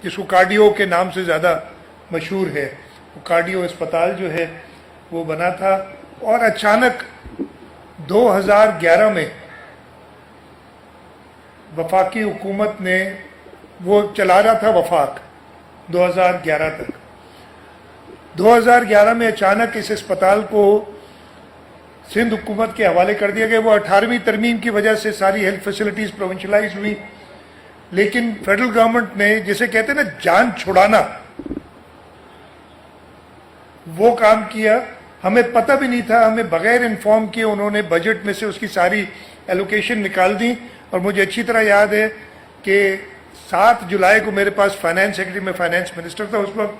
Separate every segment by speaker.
Speaker 1: जिसको कार्डियो के नाम से ज़्यादा मशहूर है, वो कार्डियो अस्पताल जो है वो बना था। और अचानक 2011 में वफाकी हुकूमत ने, वो चला रहा था वफाक 2011 तक, 2011 में अचानक इस अस्पताल को सिंध हुकूमत के हवाले कर दिया गया। वो 18वीं तरमीम की वजह से सारी हेल्थ फैसिलिटीज़ प्रोविंशलाइज हुई, लेकिन फेडरल गवर्नमेंट ने, जिसे कहते हैं ना जान छुड़ाना, वो काम किया। हमें पता भी नहीं था, हमें बगैर इन्फॉर्म किए उन्होंने बजट में से उसकी सारी एलोकेशन निकाल दी। और मुझे अच्छी तरह याद है कि 7 जुलाई को मेरे पास फाइनेंस सेक्रेटरी, में फाइनेंस मिनिस्टर था उस वक्त,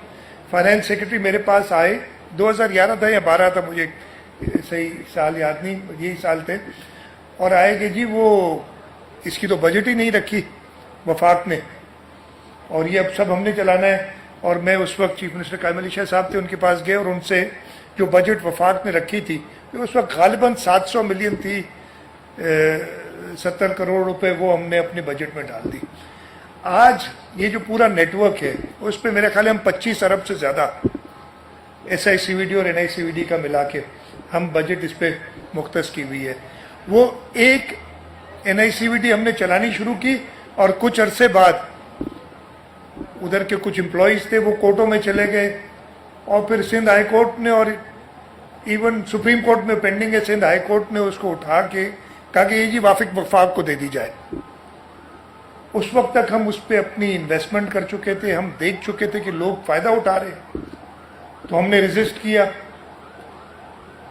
Speaker 1: फाइनेंस सेक्रेटरी मेरे पास आए, 2011 था या 12 था, मुझे सही साल याद नहीं, यही साल थे, और आए कि जी वो इसकी तो बजट ही नहीं रखी वफाक ने, और ये अब सब हमने चलाना है। और मैं उस वक्त चीफ मिनिस्टर कायम अली शाह साहब थे, उनके पास गए और उनसे जो बजट वफाक ने रखी थी, उस वक्त गालिबन 700 मिलियन थी, 70 करोड़ रुपए, वो हमने अपने बजट में डाल दी। आज ये जो पूरा नेटवर्क है उस पर मेरे ख्याल हम 25 अरब से ज़्यादा SICVD और NICVD का मिला के हम बजट इस पर मुख्तस की हुई है। वो एक NICVD हमने चलानी शुरू की और कुछ अरसे बाद उधर के कुछ एम्प्लॉयज़ थे वो कोर्टों में चले गए, और फिर सिंध हाई कोर्ट ने, और इवन सुप्रीम कोर्ट में पेंडिंग है, सिंध हाई कोर्ट ने उसको उठा के कहा कि ये जी वफाक को दे दी जाए। उस वक्त तक हम उस पर अपनी इन्वेस्टमेंट कर चुके थे, हम देख चुके थे कि लोग फ़ायदा उठा रहे, तो हमने रेजिस्ट किया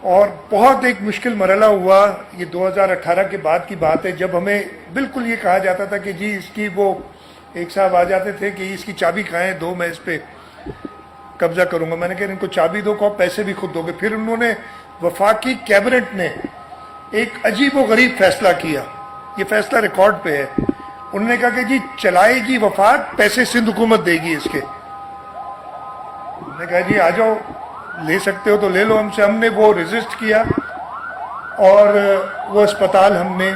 Speaker 1: और बहुत एक मुश्किल मरला हुआ। ये 2018 के बाद की बात है, जब हमें बिल्कुल ये कहा जाता था कि जी इसकी, वो एक साहब आ जाते थे कि इसकी चाबी कहाँ है, दो, मैं इस पर कब्जा करूंगा। मैंने कहा इनको चाबी दो, को पैसे भी खुद दोगे। फिर उन्होंने, वफाकी कैबिनेट ने एक अजीब व गरीब फैसला किया, ये फैसला रिकॉर्ड पे है। उन्होंने कहा कि जी चलाएगी वफाक, पैसे सिंध हुकूमत देगी इसके। उन्होंने कहा जी आ जाओ, ले सकते हो तो ले लो हमसे। हमने वो रेजिस्ट किया और वो अस्पताल हमने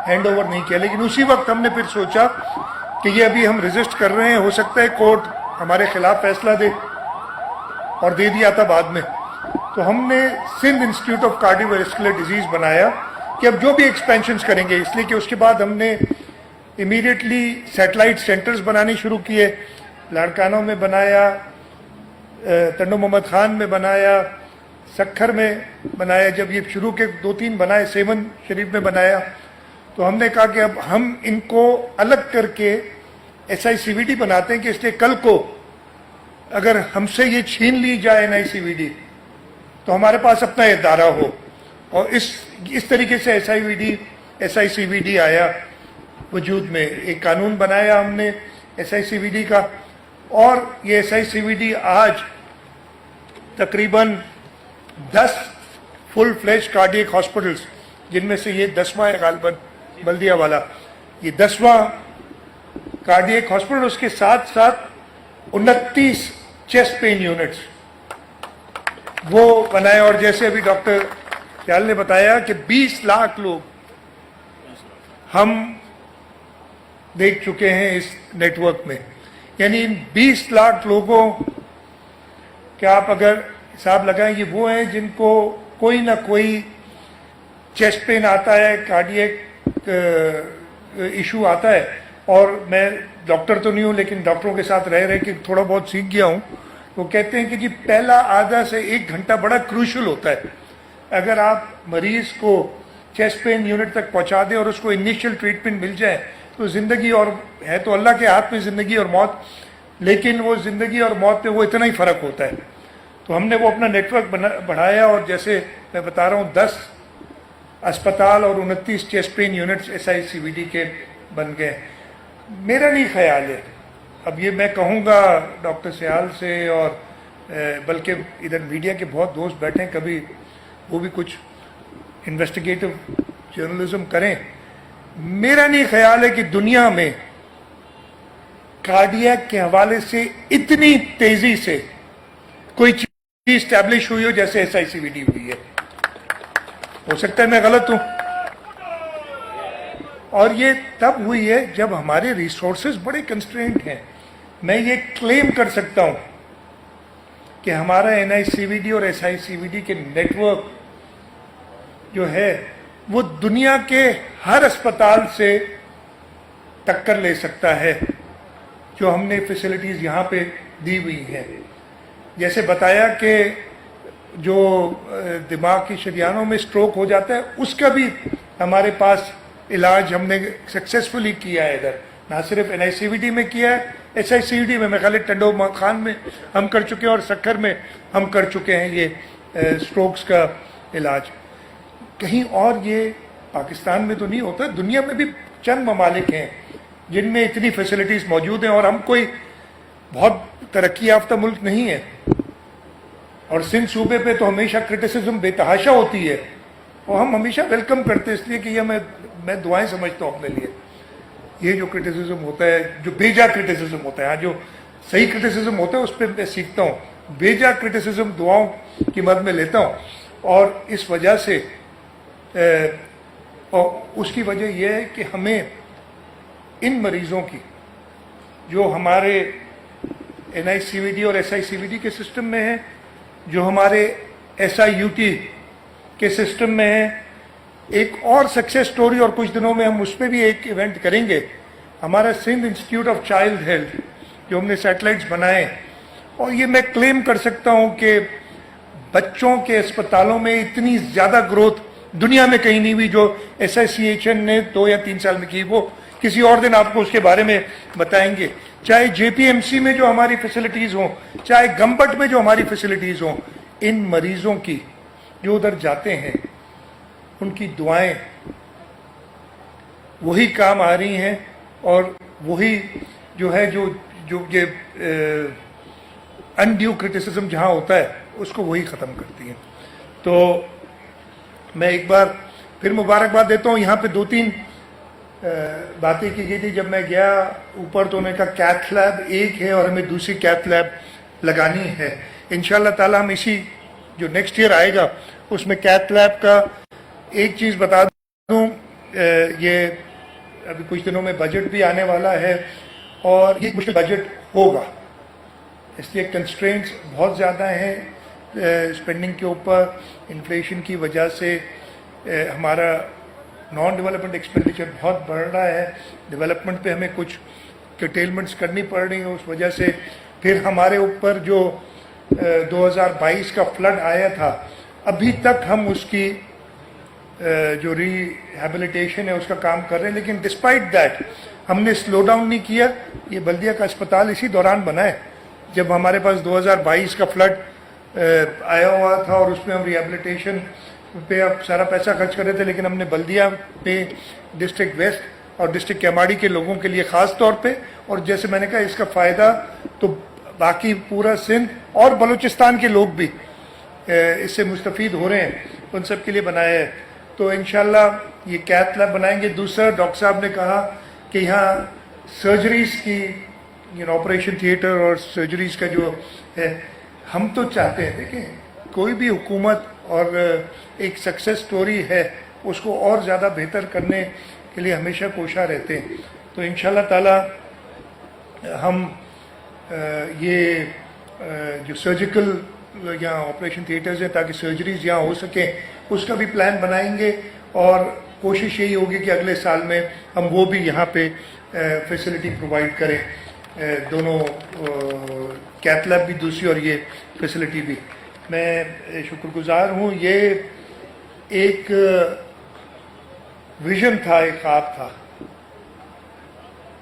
Speaker 1: हैंड ओवर नहीं किया। लेकिन उसी वक्त हमने फिर सोचा कि ये अभी हम रेजिस्ट कर रहे हैं, हो सकता है कोर्ट हमारे खिलाफ फैसला दे, और दे दिया था बाद में। तो हमने Sindh institute of cardiovascular disease बनाया कि अब जो भी एक्सपेंशंस करेंगे, इसलिए कि उसके बाद हमने इमीडिएटली सैटेलाइट सेंटर्स बनाने शुरू किए। लाड़कानों में बनाया, टंडो मोहम्मद खान में बनाया, सखर में बनाया, जब ये शुरू के 2-3 बनाए, सेवन शरीफ में बनाया। तो हमने कहा कि अब हम इनको अलग करके SICVD बनाते हैं कि इसलिए कल को अगर हमसे ये छीन ली जाए NICVD तो हमारे पास अपना इदारा हो। और इस तरीके से SICVD आया वजूद में। एक कानून बनाया हमने SICVD का, और ये SICVD आज तकरीबन 10 फुल फ्लेज कार्डियक हॉस्पिटल्स, जिनमें से ये 10वां है गालिबन बल्दिया वाला, ये 10वां कार्डियक हॉस्पिटल, उसके साथ साथ 29 चेस्ट पेन यूनिट्स वो बनाए। और जैसे अभी डॉक्टर ख्याल ने बताया कि 20 लाख लोग हम देख चुके हैं इस नेटवर्क में। यानी इन 20 लाख लोगों के आप अगर हिसाब लगाएं, ये वो हैं जिनको कोई ना कोई चेस्ट पेन आता है, कार्डियक इशू आता है। और मैं डॉक्टर तो नहीं हूँ, लेकिन डॉक्टरों के साथ रह के थोड़ा बहुत सीख गया हूँ। वो कहते हैं कि जी पहला आधा से 1 घंटा बड़ा क्रूशल होता है। अगर आप मरीज को चेस्ट पेन यूनिट तक पहुँचा दें और उसको इनिशियल ट्रीटमेंट मिल जाए तो ज़िंदगी, और है तो अल्लाह के हाथ में ज़िंदगी और मौत, लेकिन वो ज़िंदगी और मौत पे वो इतना ही फ़र्क होता है। तो हमने वो अपना नेटवर्क बढ़ाया, और जैसे मैं बता रहा हूँ 10 अस्पताल और 29 चेस्ट पेन यूनिट्स SICVD के बन गए। मेरा नहीं ख्याल है, अब ये मैं कहूँगा डॉक्टर सियाल से, और बल्कि इधर मीडिया के बहुत दोस्त बैठे हैं, कभी वो भी कुछ इन्वेस्टिगेटिव जर्नलिज्म करें। मेरा नहीं ख्याल है कि दुनिया में कार्डियक के हवाले से इतनी तेजी से कोई चीज स्टैब्लिश हुई हो जैसे SICVD हुई है। हो सकता है मैं गलत हूं, और ये तब हुई है जब हमारे रिसोर्सेज बड़े कंस्ट्रेंट हैं। मैं ये क्लेम कर सकता हूँ कि हमारा NICVD और SICVD के नेटवर्क जो है वो दुनिया के हर अस्पताल से टक्कर ले सकता है जो हमने फैसिलिटीज़ यहाँ पे दी हुई हैं। जैसे बताया कि जो दिमाग की शरियानों में स्ट्रोक हो जाता है उसका भी हमारे पास इलाज हमने सक्सेसफुली किया है इधर, ना सिर्फ NICVD में किया है, SICVD में मैं खाली टंडो खान में हम कर चुके हैं और सक्खर में हम कर चुके हैं ये स्ट्रोक्स का इलाज। कहीं और ये पाकिस्तान में तो नहीं होता, दुनिया में भी चंद ममालिक हैं जिनमें इतनी फैसिलिटीज़ मौजूद हैं और हम कोई बहुत तरक्की याफ्ता मुल्क नहीं है। और सिंध सूबे पे तो हमेशा क्रिटिसिज्म बेतहाशा होती है और हम हमेशा वेलकम करते हैं, इसलिए कि ये मैं दुआएं समझता हूँ अपने लिए। ये जो क्रिटिसिज्म होता है, जो बेजा क्रिटिसिज्म होता है, हाँ जो सही क्रिटिसिज्म होता है उस पर मैं सीखता हूँ, बेजा क्रिटिसिज्म दुआओं की मद में लेता हूँ। और इस वजह से और उसकी वजह यह है कि हमें इन मरीज़ों की जो हमारे NICVD और SICVD के सिस्टम में है, जो हमारे SIUT के सिस्टम में है, एक और सक्सेस स्टोरी और कुछ दिनों में हम उस पर भी एक इवेंट करेंगे। हमारा Sindh institute of child health जो हमने सैटेलाइट्स बनाए, और ये मैं क्लेम कर सकता हूँ कि बच्चों के अस्पतालों में इतनी ज़्यादा ग्रोथ दुनिया में कहीं नहीं हुई जो SICHN ने 2 या 3 साल में की। वो किसी और दिन आपको उसके बारे में बताएंगे। चाहे JPMC में जो हमारी फैसिलिटीज़ हों, चाहे गंबट में जो हमारी फैसिलिटीज़ हों, इन मरीज़ों की जो उधर जाते हैं उनकी दुआएं वही काम आ रही हैं और वही जो है जो जो ये अनड्यू क्रिटिसिज्म जहाँ होता है उसको वही ख़त्म करती हैं। तो मैं एक बार फिर मुबारकबाद देता हूँ। यहाँ पे 2-3 बातें की गई थी जब मैं गया ऊपर, तो उन्होंने कहा कैथ लैब एक है और हमें दूसरी कैथ लैब लगानी है। इंशाल्लाह ताला हम इसी जो नेक्स्ट ईयर आएगा उसमें कैथ लैब का एक चीज़ बता दूँ, ये अभी कुछ दिनों में बजट भी आने वाला है और ये मुश्किल बजट होगा, इसलिए कंस्ट्रेंट्स बहुत ज़्यादा हैं स्पेंडिंग के ऊपर। इन्फ्लेशन की वजह से हमारा नॉन डेवलपमेंट एक्सपेंडिचर बहुत बढ़ रहा है, डेवलपमेंट पे हमें कुछ कर्टेलमेंट्स करनी पड़ रही है उस वजह से। फिर हमारे ऊपर जो 2022 का फ्लड आया था, अभी तक हम उसकी जो रिहेबिलिटेशन है उसका काम कर रहे हैं, लेकिन डिस्पाइट दैट हमने स्लो डाउन नहीं किया। ये बल्दिया का अस्पताल इसी दौरान बना है जब हमारे पास 2022 का फ्लड आया हुआ था और उसमें हम रिहेबिलिटेशन पे अब सारा पैसा खर्च कर रहे थे, लेकिन हमने बल्दिया पे डिस्ट्रिक्ट वेस्ट और डिस्ट्रिक्ट कैमाड़ी के लोगों के लिए ख़ास तौर पे, और जैसे मैंने कहा इसका फ़ायदा तो बाकी पूरा सिंध और बलूचिस्तान के लोग भी इससे मुस्तफ़ीद हो रहे हैं, उन सब के लिए बनाया है। तो इंशाल्लाह ये कैथ लैब बनाएंगे। दूसरा, डॉक्टर साहब ने कहा कि यहाँ सर्जरीज़ की ऑपरेशन थिएटर और सर्जरीज़ का जो है, हम तो चाहते हैं देखें कोई भी हुकूमत और एक सक्सेस स्टोरी है उसको और ज़्यादा बेहतर करने के लिए हमेशा कोशा रहते हैं। तो इंशाल्लाह ताला हम ये जो सर्जिकल यहाँ ऑपरेशन थिएटर्स हैं ताकि सर्जरीज यहाँ हो सकें, उसका भी प्लान बनाएंगे और कोशिश यही होगी कि अगले साल में हम वो भी यहाँ पे फैसिलिटी प्रोवाइड करें, दोनों कैथ लैब भी दूसरी और ये फैसिलिटी भी। मैं शुक्रगुजार हूँ। ये एक विजन था, एक ख्वाब था।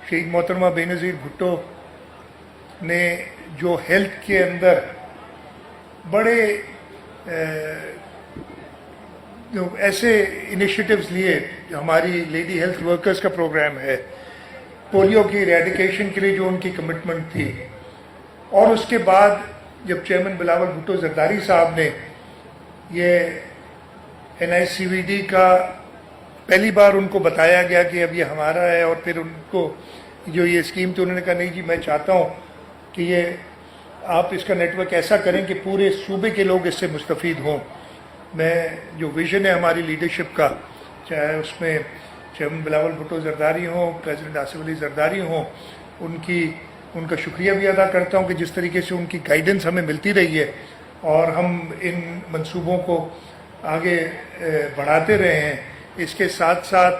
Speaker 1: शहीद मोहतरमा बेनज़ीर भुट्टो ने जो हेल्थ के अंदर बड़े ऐसे इनिशिएटिव्स लिए, हमारी लेडी हेल्थ वर्कर्स का प्रोग्राम है, पोलियो की इरेडिकेशन के लिए जो उनकी कमिटमेंट थी, और उसके बाद जब चेयरमैन बिलावल भुट्टो जरदारी साहब ने ये NICVD का पहली बार उनको बताया गया कि अब ये हमारा है, और फिर उनको जो ये स्कीम थी उन्होंने कहा नहीं जी मैं चाहता हूँ कि ये आप इसका नेटवर्क ऐसा करें कि पूरे सूबे के लोग इससे मुस्तफ़ीद हों। मैं जो विज़न है हमारी लीडरशिप का, चाहे उसमें चेयरमैन बिलावल भुट्टो जरदारी हों, प्रेसिडेंट आसिफ अली जरदारी हों, उनकी ان کا شکریہ بھی ادا کرتا ہوں کہ جس طریقے سے ان کی گائیڈنس ہمیں ملتی رہی ہے اور ہم ان منصوبوں کو آگے بڑھاتے رہے ہیں. اس کے ساتھ ساتھ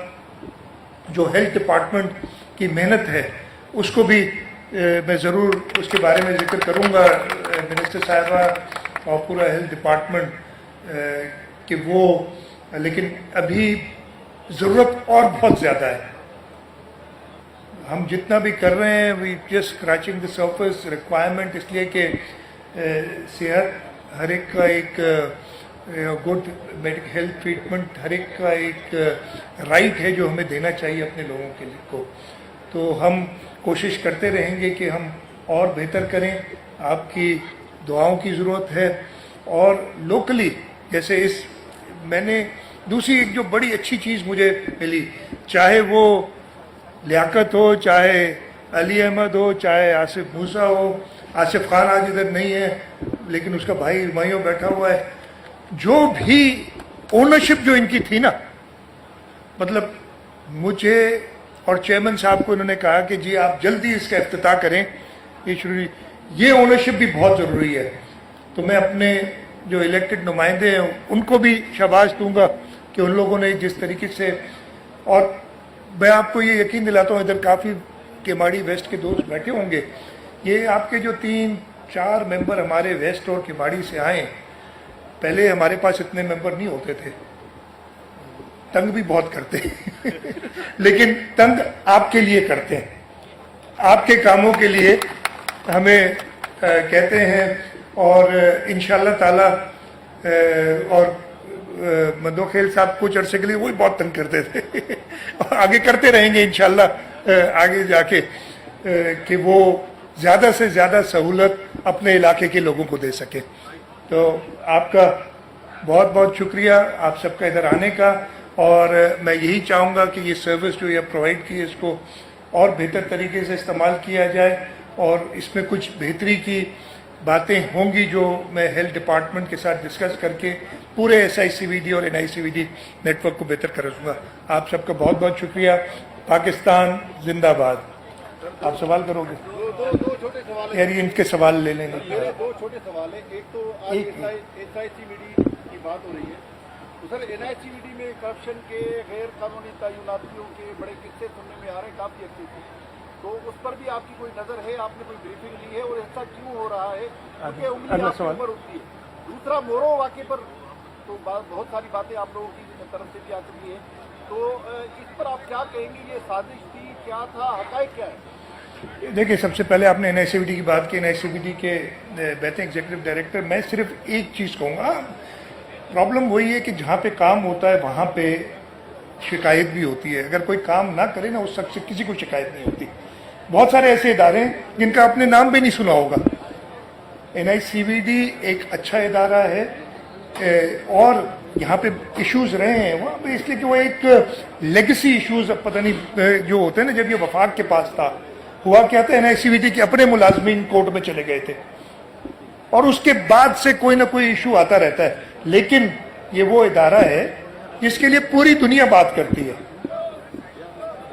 Speaker 1: جو ہیلتھ ڈپارٹمنٹ کی محنت ہے اس کو بھی میں ضرور اس کے بارے میں ذکر کروں گا منسٹر صاحبہ اور پورا ہیلتھ ڈپارٹمنٹ کہ وہ لیکن ابھی ضرورت اور بہت زیادہ ہے. ہم جتنا بھی کر رہے ہیں we just scratching the surface requirement اس لیے کہ صحت ہر ایک کا ایک گڈ میڈیکل ہیلتھ ٹریٹمنٹ ہر ایک کا ایک رائٹ ہے جو ہمیں دینا چاہیے اپنے لوگوں کے لیے کو. تو ہم کوشش کرتے رہیں گے کہ ہم اور بہتر کریں. آپ کی دعاؤں کی ضرورت ہے اور لوکلی جیسے میں نے دوسری ایک جو بڑی اچھی چیز مجھے ملی چاہے وہ لیاقت ہو چاہے علی احمد ہو چاہے آصف موسیٰ ہو. آصف خان آج ادھر نہیں ہے لیکن اس کا بھائی ہمایوں بیٹھا ہوا ہے. جو بھی اونرشپ جو ان کی تھی نا مطلب مجھے اور چیئرمین صاحب کو انہوں نے کہا کہ جی آپ جلدی اس کا افتتاح کریں یہ اونرشپ بھی بہت ضروری ہے. تو میں اپنے جو الیکٹڈ نمائندے ہیں ان کو بھی شاباش دوں گا کہ ان لوگوں نے جس طریقے سے اور میں آپ کو یہ یقین دلاتا ہوں ادھر کافی کیماڑی ویسٹ کے دوست بیٹھے ہوں گے. یہ آپ کے جو 3-4 ممبر ہمارے ویسٹ اور کیماڑی سے آئے پہلے ہمارے پاس اتنے ممبر نہیں ہوتے تھے. تنگ بھی بہت کرتے ہیں لیکن تنگ آپ کے لیے کرتے ہیں آپ کے کاموں کے لیے ہمیں کہتے ہیں اور انشاءاللہ تعالی اور مدوخیل صاحب کچھ عرصے کے لیے وہی بہت تنگ کرتے تھے اور آگے کرتے رہیں گے انشاءاللہ آگے جا کے کہ وہ زیادہ سے زیادہ سہولت اپنے علاقے کے لوگوں کو دے سکے. تو آپ کا بہت بہت شکریہ آپ سب کا ادھر آنے کا اور میں یہی چاہوں گا کہ یہ سروس جو یہ پرووائڈ کی ہے اس کو اور بہتر طریقے سے استعمال کیا جائے اور اس میں کچھ بہتری کی باتیں ہوں گی جو میں ہیلتھ ڈپارٹمنٹ کے ساتھ ڈسکس کر کے پورے SICVD اور NICVD نیٹ ورک کو بہتر کروں گا. آپ سب کا بہت بہت شکریہ. پاکستان زندہ باد. آپ سوال کرو گے
Speaker 2: دو چھوٹے سوال
Speaker 1: یار ان کے سوال لے لیں گے.
Speaker 2: دو چھوٹے سوال ہیں. ایک تو آج SICVD کی بات ہو رہی ہے تو سر NICVD میں کرپشن کے غیر قانونی تعیناتیوں کے بڑے قصے سننے میں آ رہے ہیں کافی اچھے سے. تو اس پر بھی آپ کی کوئی نظر ہے آپ نے کوئی بریفنگ لی ہے اور ایسا کیوں ہو رہا ہے کیونکہ انگلی آپ کے اوپر اٹھتی ہے. دوسرا مورو واقعے پر تو بہت ساری باتیں آپ لوگوں کی طرف سے بھی آ چکی ہیں تو اس پر آپ کیا کہیں گے یہ سازش تھی کیا تھا حقائق کیا ہے؟
Speaker 1: دیکھیں سب سے پہلے آپ نے NICVD کی بات کی. NICVD کے بہترین ایگزیکٹو ڈائریکٹر میں صرف ایک چیز کہوں گا پرابلم وہی ہے کہ جہاں پہ کام ہوتا ہے وہاں پہ شکایت بھی ہوتی ہے. اگر کوئی کام نہ کرے نا اس شخص سے کسی کو شکایت نہیں ہوتی. بہت سارے ایسے ادارے ہیں جن کا آپ نے نام بھی نہیں سنا ہوگا. NICVD ایک اچھا ادارہ ہے اور یہاں پہ ایشوز رہے ہیں وہاں پہ اس لیے کہ وہ ایک لیگسی ایشوز پتہ نہیں جو ہوتے ہیں نا جب یہ وفاق کے پاس تھا ہوا کیا تھا NICVD کے اپنے ملازمین کورٹ میں چلے گئے تھے اور اس کے بعد سے کوئی نہ کوئی ایشو آتا رہتا ہے. لیکن یہ وہ ادارہ ہے جس کے لیے پوری دنیا بات کرتی ہے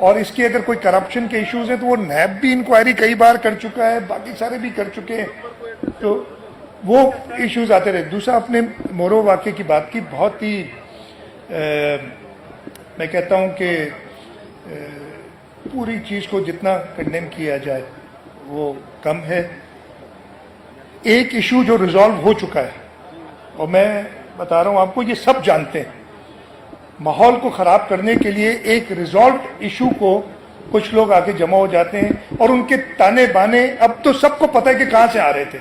Speaker 1: اور اس کے اگر کوئی کرپشن کے ایشوز ہیں تو وہ نیب بھی انکوائری کئی بار کر چکا ہے باقی سارے بھی کر چکے ہیں تو وہ ایشوز آتے رہے. دوسرا آپ نے مورو واقعے کی بات کی بہت ہی میں کہتا ہوں کہ پوری چیز کو جتنا کنڈیم کیا جائے وہ کم ہے. ایک ایشو جو ریزالو ہو چکا ہے اور میں بتا رہا ہوں آپ کو یہ سب جانتے ہیں ماحول کو خراب کرنے کے لیے ایک ریزالوڈ ایشو کو کچھ لوگ آگے جمع ہو جاتے ہیں اور ان کے تانے بانے اب تو سب کو پتہ ہے کہ کہاں سے آ رہے تھے.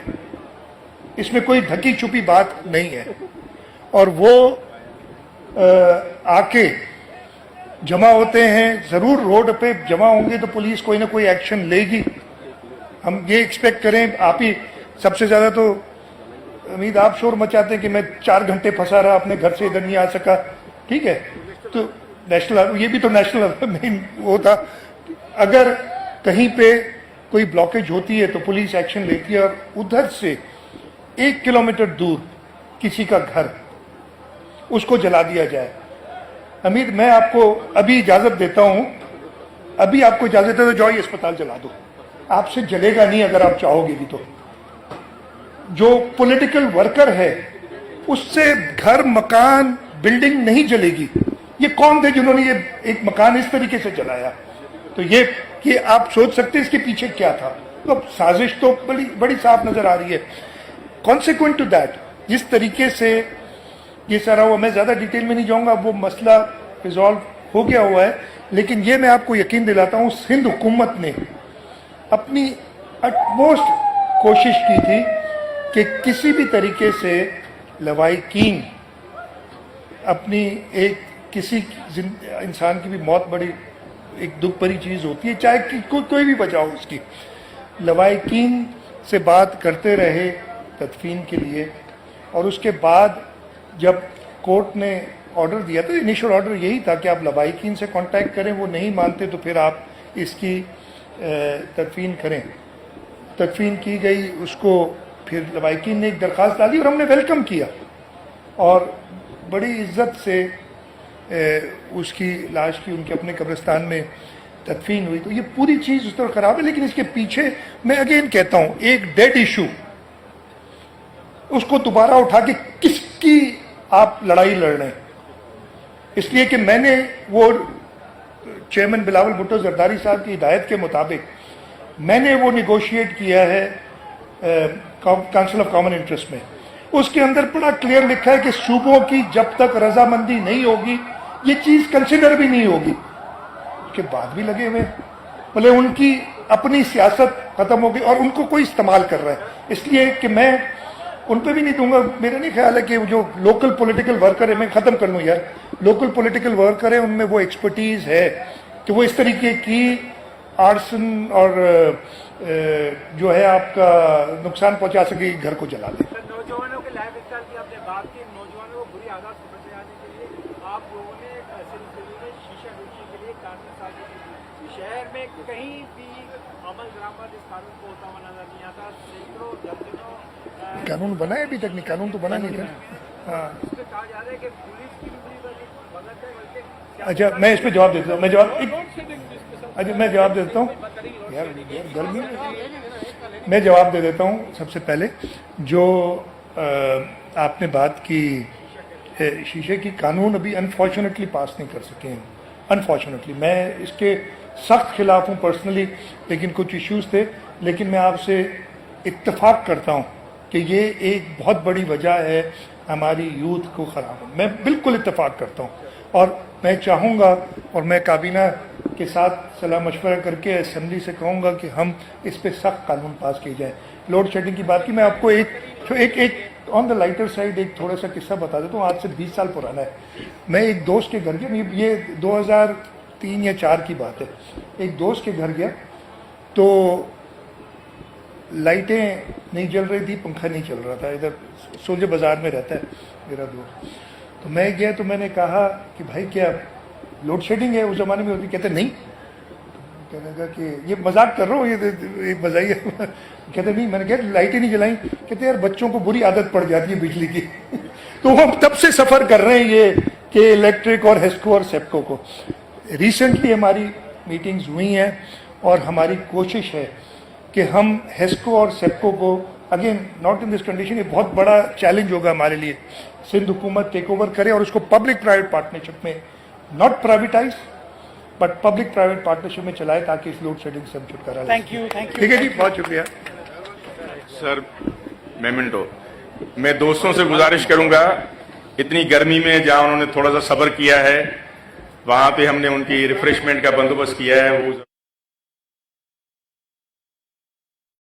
Speaker 1: اس میں کوئی ڈھکی چھپی بات نہیں ہے اور وہ آ کے جمع ہوتے ہیں. ضرور روڈ پہ جمع ہوں گے تو پولیس کوئی نہ کوئی ایکشن لے گی. ہم یہ ایکسپیکٹ کریں. آپ ہی سب سے زیادہ تو امید آپ شور مچاتے ہیں کہ میں 4 گھنٹے پھنسا رہا اپنے گھر سے ادھر نہیں آ سکا. ٹھیک ہے تو نیشنل یہ بھی تو نیشنل نہیں وہ تھا. اگر کہیں پہ کوئی بلاکیج ہوتی ہے تو پولیس ایکشن لیتی ہے اور ادھر سے 1 کلومیٹر دور کسی کا گھر اس کو جلا دیا جائے. امید میں آپ کو ابھی اجازت دیتا ہوں ابھی آپ کو اجازت ہے تو جاؤ یہ اسپتال جلا دو आपसे जलेगा नहीं अगर आप चाहोगे भी तो। जो पॉलिटिकल वर्कर है उससे घर मकान बिल्डिंग नहीं जलेगी। ये कौन थे जिन्होंने ये एक मकान इस तरीके से जलाया? तो ये आप सोच सकते हैं इसके पीछे क्या था। तो साजिश तो बड़ी साफ नजर आ रही है। कॉन्सिक्वेंट टू दैट जिस तरीके से ये सारा हुआ, मैं ज्यादा डिटेल में नहीं जाऊंगा, वो मसला रिजॉल्व हो गया हुआ है। लेकिन ये मैं आपको यकीन दिलाता हूं, सिंध हुकूमत ने अपनी अटमोस्ट कोशिश की थी कि किसी भी तरीके से लवाहिकीन अपनी एक किसी इंसान की भी मौत बड़ी एक दुख भरी चीज होती है, चाहे कि कोई भी वजह हो उसकी। लवाहिकीन से बात करते रहे तदफीन के लिए, और उसके बाद जब कोर्ट ने ऑर्डर दिया तो इनिशियल ऑर्डर यही था कि आप लवाहिकीन से कांटेक्ट करें, वो नहीं मानते तो फिर आप इसकी तदफीन करें। तदफीन की गई, उसको फिर लवाहिकीन ने एक दरख्वास्त डाली और हमने वेलकम किया और बड़ी इज्जत से उसकी लाश की उनके अपने कब्रिस्तान में तदफीन हुई। तो ये पूरी चीज उस तरह खराब है। लेकिन इसके पीछे मैं अगेन कहता हूं, एक डेड इशू उसको दोबारा उठा के किसकी आप लड़ाई लड़ रहे हैं? इसलिए कि मैंने वो चेयरमैन बिलावल भुट्टो जरदारी साहब की हिदायत के मुताबिक मैंने वो निगोशिएट किया है काउंसिल ऑफ कॉमन इंटरेस्ट में। उसके अंदर बड़ा क्लियर लिखा है कि सूबों की जब तक रजामंदी नहीं होगी ये चीज कंसिडर भी नहीं होगी। उसके बाद भी लगे हुए, बोले उनकी अपनी सियासत खत्म हो गई और उनको कोई इस्तेमाल कर रहा है। इसलिए कि मैं उन पर भी नहीं दूंगा। मेरा नहीं ख्याल है कि जो लोकल पॉलिटिकल वर्कर है, मैं खत्म कर लूँ यार, लोकल पॉलिटिकल वर्कर है उनमें वो एक्सपर्टीज है कि वो इस तरीके की आर्सन और जो है आपका नुकसान पहुंचा सके, घर को जला दे।
Speaker 3: नौजवानों के लाइफ स्टाइल की आपने बात की, नौजवानों को बुरी आदत से बचाने के लिए आप लोगों ने सिलसिले में शीशा रोकने के लिए कानून साजी की। शहर में कहीं भी अमल दरामद इस कानून को होता हुआ नजर नहीं आता। सैकड़ों दर्जनों
Speaker 1: कानून बना है अभी तक नहीं, कानून तो बना नहीं था। हाँ
Speaker 3: इसमें कहा जा रहा है कि पुलिस की भी बड़ी मदद है, बल्कि
Speaker 1: अच्छा, मैं इस पर जवाब देता हूँ। अच्छा मैं जवाब देता हूँ यार गर्मी में मैं जवाब दे देता हूँ। सबसे पहले जो आपने बात की शीशे की, कानून अभी अनफॉर्चुनेटली पास नहीं कर सके हैं। अनफॉर्चुनेटली मैं इसके सख्त खिलाफ हूँ पर्सनली, लेकिन कुछ इश्यूज थे। लेकिन मैं आपसे इत्तेफाक करता हूँ कि ये एक बहुत बड़ी वजह है हमारी यूथ को ख़राब होने। मैं बिल्कुल इत्तेफाक करता हूँ और मैं चाहूँगा और मैं काबीना के साथ सलाह मशवरा करके असेंबली से कहूँगा कि हम इस पे सख्त कानून पास किए जाए। लोड शेडिंग की बात की, मैं आपको एक ऑन द लाइटर साइड एक थोड़ा सा किस्सा बता देता हूँ। आज से 20 साल पुराना है। मैं एक दोस्त के घर गया, ये 2003 या 4 की बात है। एक दोस्त के घर गया तो लाइटें नहीं जल रही थी, पंखा नहीं चल रहा था। इधर सोलजे बाजार में रहता है मेरा दोस्त। तो मैं गया तो मैंने कहा कि भाई क्या लोड शेडिंग है? उस जमाने में होती? कहते नहीं। तो कहने लगा कि ये मजाक कर रहा हूँ, ये बजाइए। कहते नहीं। मैंने कहा लाइटें नहीं जलाई। कहते यार बच्चों को बुरी आदत पड़ जाती है बिजली की। तो हम तब से सफर कर रहे हैं ये कि इलेक्ट्रिक और हेस्को और सेप्को को। रिसेंटली हमारी मीटिंग्स हुई हैं और हमारी कोशिश है कि हम हेस्को और सेप्को को, again not in this condition, ये बहुत बड़ा चैलेंज होगा हमारे लिए, सिंध हुकूमत टेक ओवर करे और उसको पब्लिक प्राइवेट पार्टनरशिप में, not privatise but public private partnership में चलाए ताकि इस लोड शेडिंग से हम छुटकारा।
Speaker 3: Thank you.
Speaker 1: ठीक है जी, बहुत शुक्रिया
Speaker 4: सर। मेमेंटो, मैं दोस्तों से गुजारिश करूंगा, इतनी गर्मी में जहां उन्होंने थोड़ा सा सब्र किया है वहां पे हमने उनकी रिफ्रेशमेंट का बंदोबस्त किया है, वो